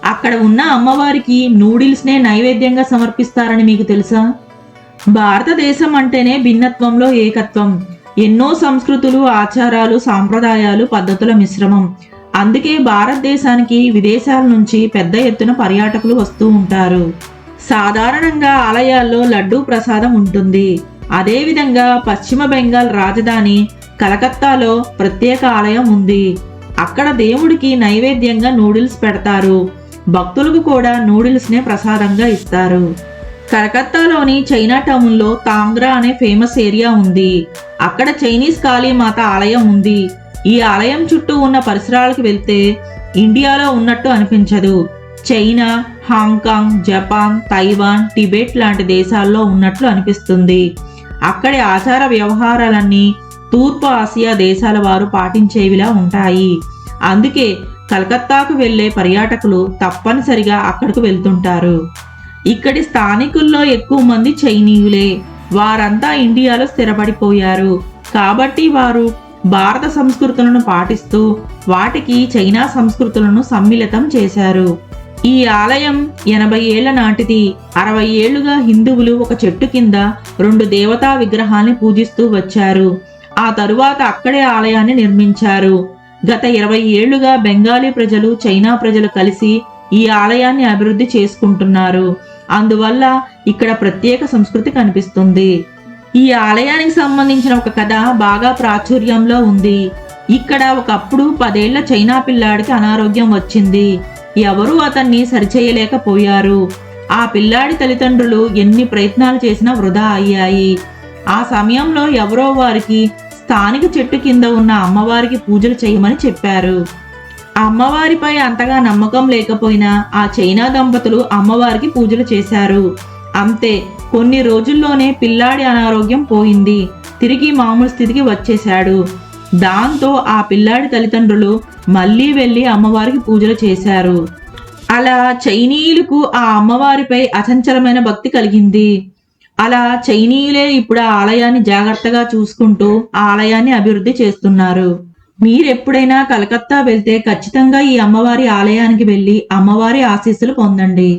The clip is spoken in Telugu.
అక్కడ ఉన్న అమ్మవారికి నూడిల్స్నే నైవేద్యంగా సమర్పిస్తారని మీకు తెలుసా? భారతదేశం అంటేనే భిన్నత్వంలో ఏకత్వం. ఎన్నో సంస్కృతులు, ఆచారాలు, సాంప్రదాయాలు, పద్ధతుల మిశ్రమం. అందుకే భారతదేశానికి విదేశాల నుంచి పెద్ద ఎత్తున పర్యాటకులు వస్తూ ఉంటారు. సాధారణంగా ఆలయాల్లో లడ్డూ ప్రసాదం ఉంటుంది. అదేవిధంగా పశ్చిమ బెంగాల్ రాజధాని కలకత్తాలో ప్రత్యేక ఆలయం ఉంది. అక్కడ దేవుడికి నైవేద్యంగా నూడిల్స్ పెడతారు. భక్తులకు కూడా నూడిల్స్నే ప్రసాదంగా ఇస్తారు. కలకత్తాలోని చైనా టౌన్లో తాంగ్రా అనే ఫేమస్ ఏరియా ఉంది. అక్కడ చైనీస్ కాళీమాత ఆలయం ఉంది. ఈ ఆలయం చుట్టూ ఉన్న పరిసరాలకు వెళ్తే ఇండియాలో ఉన్నట్టు అనిపించదు. China, Hong Kong, Japan, Taiwan, Tibet లాంటి దేశాల్లో ఉన్నట్లు అనిపిస్తుంది. అక్కడి ఆచార వ్యవహారాలన్నీ తూర్పు ఆసియా దేశాల వారు పాటించేవిలా ఉంటాయి. అందుకే కలకత్తాకు వెళ్లే పర్యాటకులు తప్పనిసరిగా అక్కడకు వెళ్తుంటారు. ఇక్కడి స్థానికుల్లో ఎక్కువ మంది చైనీయులే. వారంతా ఇండియాలో స్థిరపడిపోయారు. కాబట్టి వారు భారత సంస్కృతులను పాటిస్తూ వాటికి చైనా సంస్కృతులను సమ్మిళితం చేశారు. ఈ ఆలయం 80 ఏళ్ల నాటిది. 60 ఏళ్లుగా హిందువులు ఒక చెట్టు కింద 2 దేవతా విగ్రహాల్ని పూజిస్తూ వచ్చారు. ఆ తరువాత అక్కడే ఆలయాన్ని నిర్మించారు. గత 20 ఏళ్లుగా బెంగాలీ ప్రజలు, చైనా ప్రజలు కలిసి ఈ ఆలయాన్ని అభివృద్ధి చేసుకుంటున్నారు. అందువల్ల ఇక్కడ ప్రత్యేక సంస్కృతి కనిపిస్తుంది. ఈ ఆలయానికి సంబంధించిన ఒక కథ బాగా ప్రాచుర్యంలో ఉంది. ఇక్కడ ఒకప్పుడు 10 ఏళ్ల చైనా పిల్లాడికి అనారోగ్యం వచ్చింది. ఎవరూ అతన్ని సరిచేయలేకపోయారు. ఆ పిల్లాడి తల్లిదండ్రులు ఎన్ని ప్రయత్నాలు చేసినా వృధా అయ్యాయి. ఆ సమయంలో ఎవరో వారికి స్థానిక చెట్టు కింద ఉన్న అమ్మవారికి పూజలు చేయమని చెప్పారు. అమ్మవారిపై అంతగా నమ్మకం లేకపోయినా ఆ చైనా దంపతులు అమ్మవారికి పూజలు చేశారు. అంతే, కొన్ని రోజుల్లోనే పిల్లాడి అనారోగ్యం పోయింది. తిరిగి మామూలు స్థితికి వచ్చేశాడు. దాంతో ఆ పిల్లాడి తల్లిదండ్రులు మళ్ళీ వెళ్ళి అమ్మవారికి పూజలు చేశారు. అలా చైనీయులకు ఆ అమ్మవారిపై అచంచలమైన భక్తి కలిగింది. అలా చైనీయులే ఇప్పుడు ఆ ఆలయాన్ని జాగ్రత్తగా చూసుకుంటూ ఆలయాన్ని అభివృద్ధి చేస్తున్నారు. మీరెప్పుడైనా కలకత్తా వెళ్తే ఖచ్చితంగా ఈ అమ్మవారి ఆలయానికి వెళ్ళి అమ్మవారి ఆశీస్సులు పొందండి.